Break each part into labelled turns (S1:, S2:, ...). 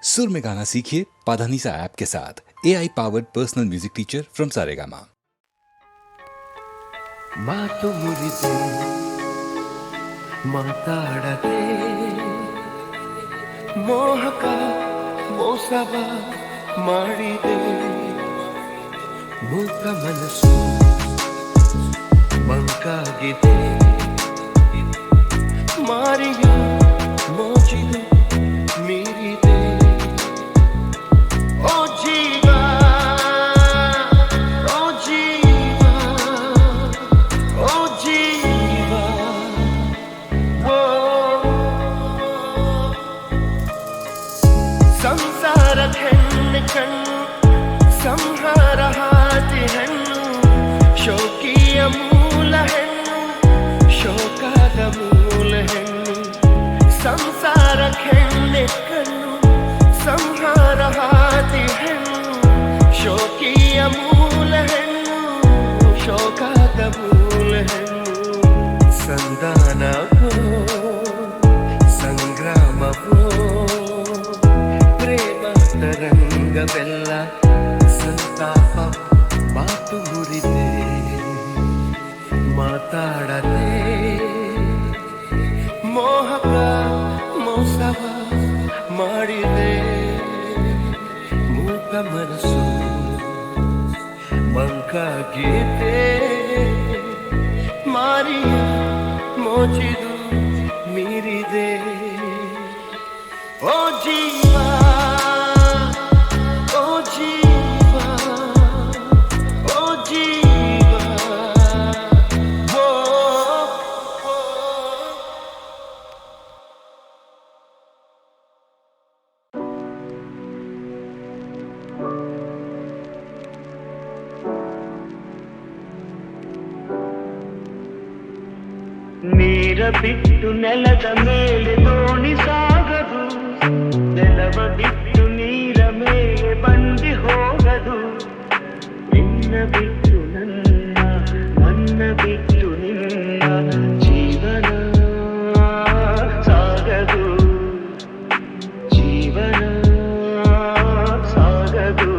S1: सुर में गाना सीखिए पाधानीसा ऐप के साथ। AI powered personal music teacher from Saregama.
S2: ಮಾತು ಮುರಿದು ಮಾತಾಡದೆ ಮೋಹಕ ಮೋಸವ ಮಾಡಿದೆ ಮೂಕ ಮನಸ್ಸು ಮಂಕಾಗಿದೆ ಮಾರಿಯ ಮೋಚಿದು ಮೀರಿದೆ ಓ ಜೀವ ಸಂಹಾರ ಹಾದಿ ಹೆಣ್ಣು ಶೋಕಿಯ ಮೂಲ ಹೆಣ್ಣು ಶೋಕದ ಮೂಲ ಹೆಣ್ಣು ಸಂಸಾರ ಹೆಣ್ಣೆ ಕಣ್ಣು ಸಂಹಾರ ಹಾದಿ ಹೆಣ್ಣು ಶೋಕಿಯ ಮೂಲ ಹೆಣ್ಣು ಶೋಕದ ಮೂಲ ಹೆಣ್ಣು ಸಂಧಾನವೋ ಸಂಗ್ರಾಮವೋ ಪ್ರೇಮ ತರಂಗವೆಲ್ಲ ಸಂತಾಪ ಮಾತು ಮುರಿದೆ ಮಾತಾಡದೆ ಮೋಹಕ ಮೋಸವ ಮಾಡಿದೆ ಮೂಕ ಮನಸ್ಸು ಮಂಕಾಗಿದೆ ಮಾರಿಯ ಮೋಚಿದು ಮೀರಿದೆ ಓ ಜೀವ ನೀರ ಬಿಟ್ಟು ನೆಲದ ಮೇಲೆ ದೋಣಿ ಸಾಗದು ನೆಲವ ಬಿಟ್ಟು ನೀರ ಮೇಲೆ ಬಂಡಿ ಹೋಗದು ನಿನ್ನ ಬಿಟ್ಟು ನನ್ನ ಬಿಟ್ಟು ನಿನ್ನ ಜೀವನ ಸಾಗದು ಜೀವನ ಸಾಗದು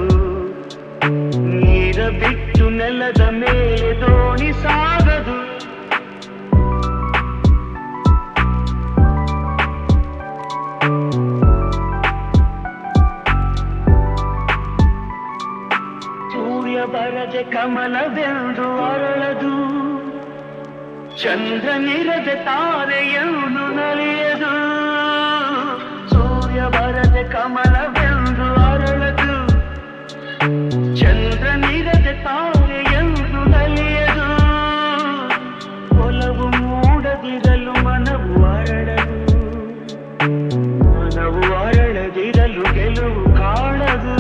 S2: ನೀರ ಬಿಟ್ಟು ನೆಲದ ಮೇಲೆ ದೋಣಿ ಸಾಗದು ಬರದೆ ಕಮಲವೆಂದು ಅರಳದು ಚಂದ್ರನಿರದೆ ತಾರೆಯನ್ನು ನಲಿಯದು ಸೂರ್ಯ ಬರದೆ ಕಮಲವೆಂದು ಅರಳದು ಚಂದ್ರನಿರದೆ ತಾರೆಯನ್ನು ನಲಿಯದು ಒಲವು ಮೂಡದಿರಲು ಮನವು ಅರಳದು ಮನವು ಅರಳದಿರಲು ಗೆಲುವು ಕಾಣದು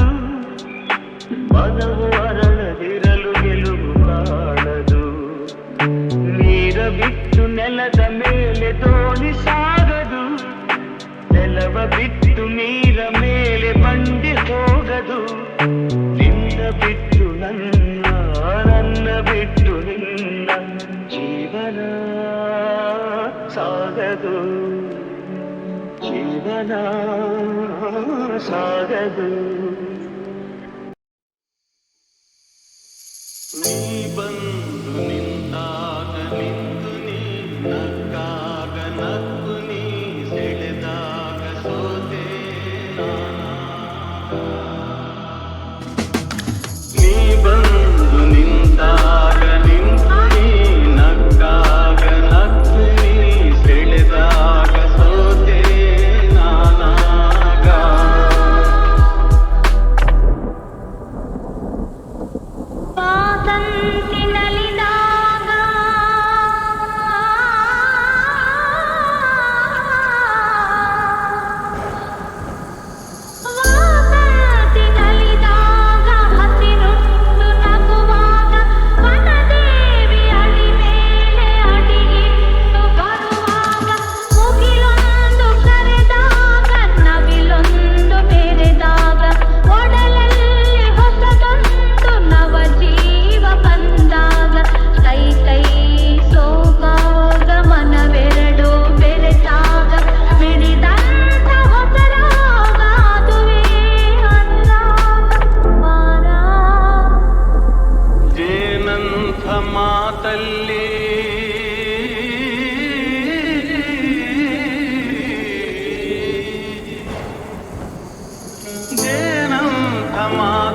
S2: ಮನವು ಅರಳದಿರಲು ಗೆಲುವು ಕಾಣದು ನೀರ ಬಿಟ್ಟು ನೆಲದ ಮೇಲೆ ದೋಣಿ ಸಾಗದು ನೆಲವ ಬಿಟ್ಟು ನೀರ ಮೇಲೆ ಬಂಡಿ ಹೋಗದು ನಿನ್ನ ಬಿಟ್ಟು ನನ್ನ ಬಿಟ್ಟು ನಿನ್ನ ಜೀವನ ಸಾಗದು ಜೀವನ ಸಾಗದು ನೀ ಬಂದು ನಿಂತಾಗ ನಿಂತು ನೀ ನಕ್ಕಾಗ ನಕ್ಕು ನೀ ಸೆಳೆದಾಗ ಸೋತೆ ನೀ ಬಂದು ನಿಂತಾಗ ನಿಂತು ನೀ ನಕ್ಕಾಗ ನಕ್ಕು ನೀ ಸೆಳೆದಾಗ ಸೋತೆ ನಾನಾಗ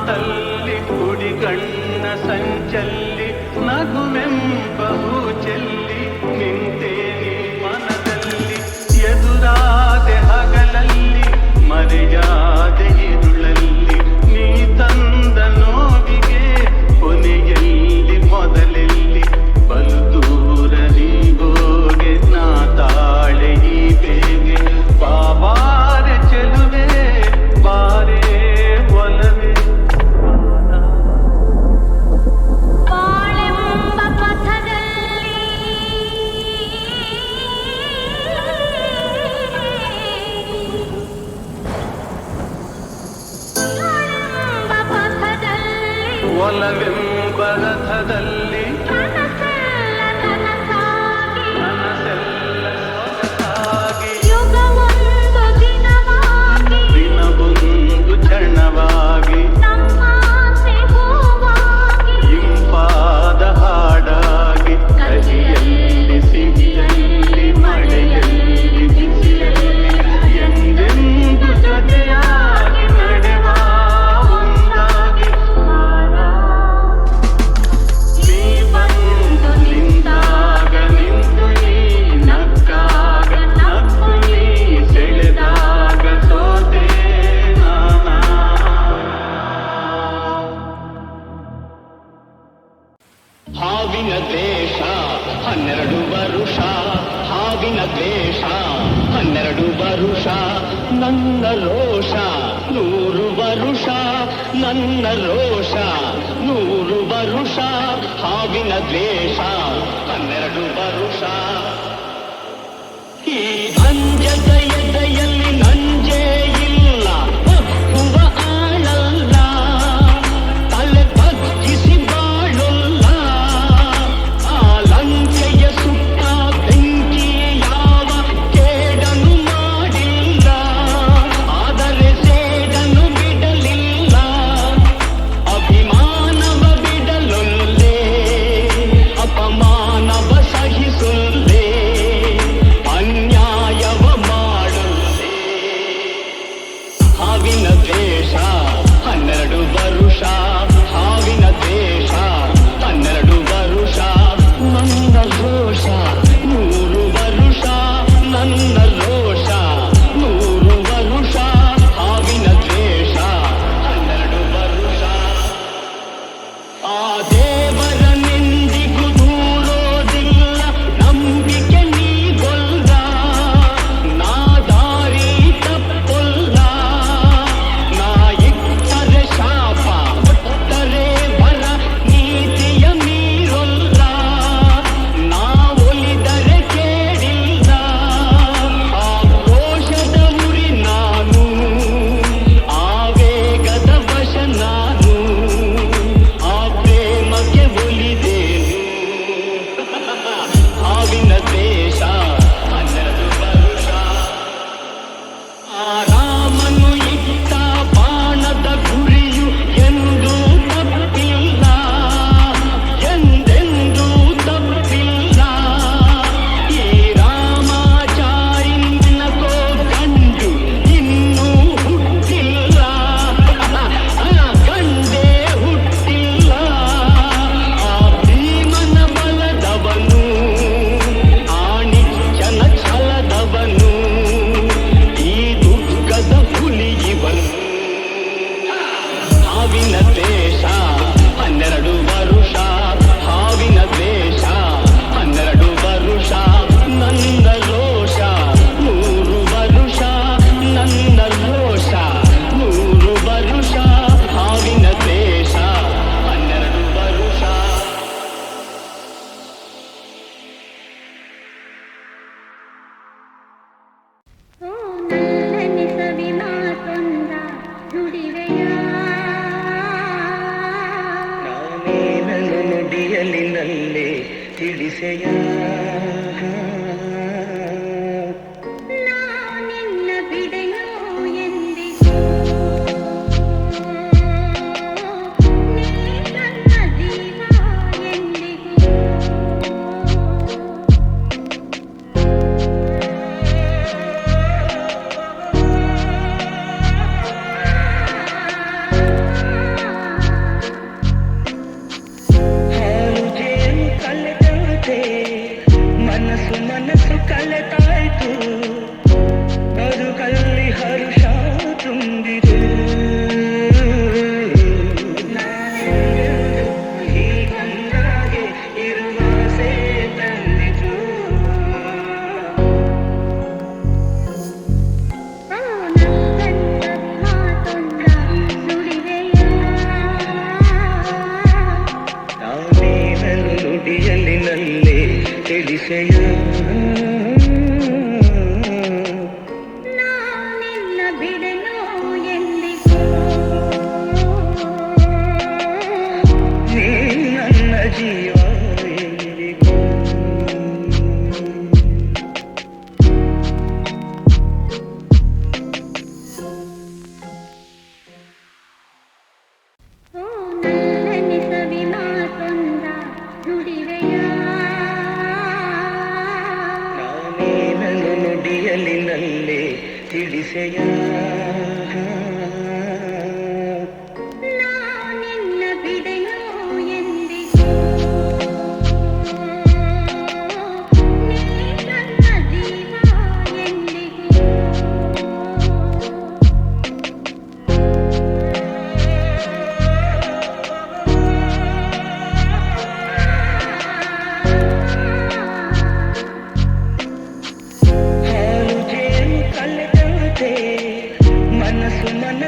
S2: ಮಾತಲ್ಲಿ ಕುಡಿಗಣ್ಣ ಸಂಚಲ್ಲಿ ನಗುವೆಂಬ ಹೂ ಚೆಲ್ಲಿ ನಿಂತೆ ನೀ ಮನದಲ್ಲಿ ಎದುರಾದೆ ಹಗಲಲ್ಲಿ ಮರೆಯಾದೆ ಇರುಳಲ್ಲಿ ನೀ ತಂದ ನೋವಿಗೆ ಕೊನೆಯಲ್ಲಿ ಮೊದಲೆಲ್ಲಿ ಬಲು ದೂರ ನೀಗೋಗೆ ನಾ ತಾಳೆ ಈ ಬೇಗೆ ಬಾಬಾರೆ ಚೆಲುವೆ ಬಾರೇ ಒಲವೇ
S3: ಬಾಳೆಂಬ ಪಥದಲ್ಲಿ
S2: ಒಲವೆಂಬ ರಥದಲ್ಲಿ
S3: ಕನಸೆಲ್ಲ ನನಸಾಗಿ
S2: ಮನಸ್ಸೆಲ್ಲ ಸೊಗಸಾಗಿ
S3: ಯುಗವೊಂದು ದಿನವಾಗಿ
S2: ದಿನವೊಂದು ಕ್ಷಣವಾಗಿ
S3: ನಮ್ಮಾಸೆ ಹೂವಾಗಿ
S2: ಇಂಪಾದ ಹಾಡಾಗಿ ಕಹಿಯಲ್ಲಿ ಸಿಹಿಯಲ್ಲಿ ಮಳೆಯಲ್ಲಿ ಬಿಸಿಯಲ್ಲಿ ಎಂದೆಂದು ಜೊತೆಯಾಗಿ ನಡೆವ ಒಂದಾಗಿ ನೀ ಬಂದು ನಿಂತಾಗ ನಿಂತು ನೀ ನಕ್ಕಾಗ ನಕ್ಕು ನೀ ಸೆಳೆದಾಗ ಸೋತೆ ನಾನಾ ಹಾವಿನ ದ್ವೇಷ 12 ವರುಷ ಹಾವಿನ ದ್ವೇಷ 12 ವರುಷ ನನ್ನ ರೋಷ 100 ವರುಷ ನನ್ನ ರೋಷ 100 ವರುಷ ಹಾವಿನ ದ್ವೇಷ 12 ವರುಷ ಈ ಅಂಜದ ಎದೆಯಲ್ಲಿ ನಂಜೇ ಇಲ್ಲ ಒಪ್ಪುವ ಆಳಲ್ಲ ತಲೆ ಬಗ್ಗಿಸಿ ಬಾಳಲ್ಲ ಆ ಲಂಕೆಯ ಸುತ್ತ ಬೆಂಕಿ ಯಾವ ಕೇಡನು ಮಾಡಿಲ್ಲ ಆದರೆ ಸೇಡನು ಬಿಡಲಿಲ್ಲ ಅಭಿಮಾನವ ಬಿಡಲೊಲ್ಲೆ ಅಪಮಾನವ ಸಹಿಸೊಲ್ಲೆ ಅನ್ಯಾಯವ ಮಾಡೊಲ್ಲೆ ಹಾವಿನ ದ್ವೇಷ 12 ವರುಷ ಹಾವಿನ ದ್ವೇಷ 12 ವರುಷ ನನ್ನ ರೋಷ 100 ವರುಷ ನನ್ನ ರೋಷ 100 ವರುಷ ಹಾವಿನ ದ್ವೇಷ 12 ವರುಷ ಆ ದೇವರ ನಿಂದಿಗೂ ದೂರೋದಿಲ್ಲ ನಂಬಿಕೆ ನೀಗೊಲ್ಲ ನಾ ದಾರಿ ತಪ್ಪೊಲ್ಲ ನಾ ಇಟ್ಟರೆ ಶಾಪ ಕೊಟ್ಟರೆ ಬರ ನೀತಿಯ ಮೀರೊಲ್ಲ ನಾ ಒಲಿದರೆ ಕೇಳಿಲ್ಲ ಆ ಕ್ರೋಶದ ಉರಿ ನಾನು ಆ ವೇಗದ ವಶ ನಾನು ಆ ಪ್ರೇಮಕ್ಕೆ ಒಲಿದೇನು ಹಾವಿನ ದ್ವೇಷ 12 ವರುಷ ಆ ರಾಮನು ಇಟ್ಟ ಬಾಣದ ಗುರಿಯು ಎಂದೂ ತಪ್ಪಿಲ್ಲ ಎಂದೆಂದೂ ತಪ್ಪಿಲ್ಲ ಈ ರಾಮಾಚಾರಿನಕೋ ಗಂಡು ಇನ್ನೂ ಹುಟ್ಟಿಲ್ಲ ಗಂಡೇ ಹುಟ್ಟಿಲ್ಲ ಆ ಭೀಮನ ಬಲದವನು ಆ ನಿಚ್ಚನ ಛಲದವನು ಈ ದುರ್ಗದ ಹುಲಿಗಿವನು ಹಾವಿನ ದ್ವೇಷ 12 ವರುಷ ಹಾವಿನ ದ್ವೇಷ 12 ವರುಷ ನನ್ನ ರೋಷ 100 ವರುಷ ನನ್ನ ರೋಷ 100 ವರುಷ ಹಾವಿನ ದ್ವೇಷ 12 ವರುಷ
S3: ಓ ನಲ್ಲನೆ ಸವಿ ಮಾತೊಂದ ನುಡಿವೆಯ
S4: ನಾನೇನನ್ನು ನುಡಿಯಲಿ ನಲ್ಲೇ ತಿಳಿಸೆಯ
S3: ನಾ ನಿನ್ನ ಬಿಡೆಯೋ ಎಂದಿಗೂ ನೀ ನನ್ನ ಜೀವ ಎಂದಿಗೂ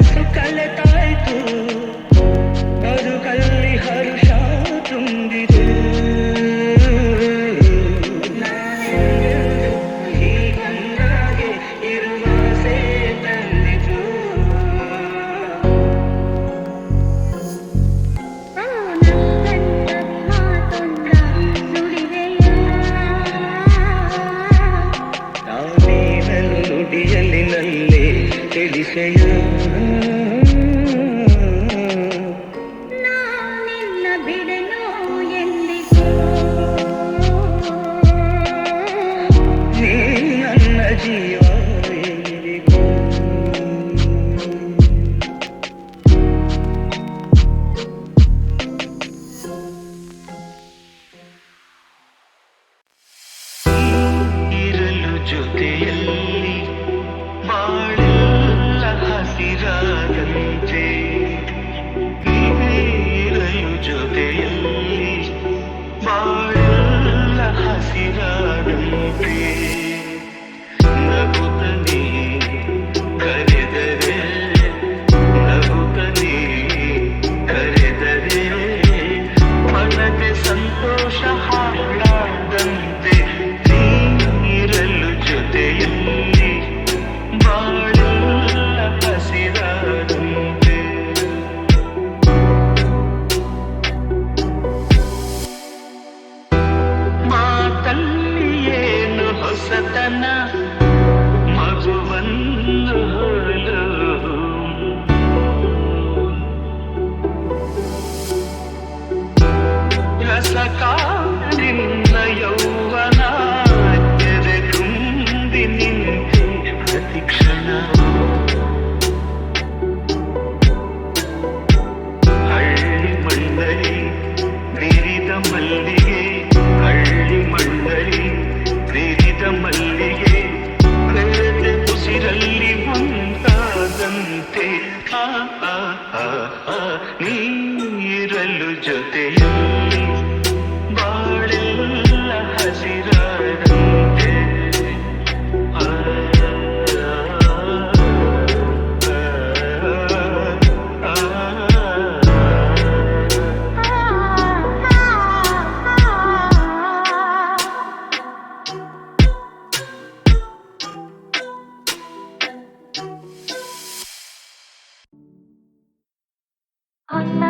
S4: ಮನಸ್ಸು ಕಲೆತಾಯ್ತು ಬದುಕಲ್ಲಿ ಹರುಷ ತುಂಬಿದೆ ಹೀಗಂದಾಗೆ ಇರುವ ಆಸೆ ತಂದಿತು
S3: ನಕ್ಕಂತ ಮಾತೊಂದ ನುಡಿವೆಯ
S4: ನಾನೇನನ್ನು ನುಡಿಯಲ್ಲಿ ನಲ್ಲೇ ತಿಳಿಸೆಯ
S3: ನಾನಿನ್ನ ಬಿಡೆನೋ ಎಂದಿಗೂ
S4: ನೀ ನನ್ನ ಜೀವ ಎಂದಿಗೂ ಇರಲು ಜೊತೆಯಲ್ಲಿ ಬಾಳೆಲ್ಲ ಹಸಿರಾದಂತೆ ಇರಲು ಜೊತೆಯಲ್ಲಿ ಬಾಳೆಲ್ಲ ಹಸಿರಾದಂತೆ ನಗುತ್ತನೆ ಕರೆದರೆ ನಗುತ್ತನೆ ಕರೆದರೆ ಮನಕ್ಕೆ ಸಂತೋಷ ಹಾಡಾದಂತೆ ನೀರಲು ಜೊತೆಯಲ್ಲಿ ಬಾಳೆಲ್ಲ ಹಸಿರಾದಂತೆ ಮಾತಲ್ಲಿ ಏನು ಹೊಸತನ ಮಗುವನ್ನು ಹೊರಲು ರಸಕಾರಿನ ಯೌವನ ಎದೆ ತುಂಬಿ ನಿಂತೆ ಪ್ರತಿಕ್ಷಣ ಹಳ್ಳಿ ಮಂಡಳಿ ವಿರಿದ ಮಲ್ಲಿಗೆ ಹಳ್ಳಿ ಮಂಡಳಿ ವಿರಿದ ಮಲ್ಲಿಗೆ ಬೆಳೆದ ಉಸಿರಲ್ಲಿ ಮುಂತಾದಂತೆ ಆ ಆ ಆ ಆ ನೀರಲು ಜೊತೆಯಲ್ಲಿ ಬಾಳೆಲ್ಲ ಹಸಿರಾದಂತೆ ಆ, ಆ, ಆ,
S3: ಹೊಸ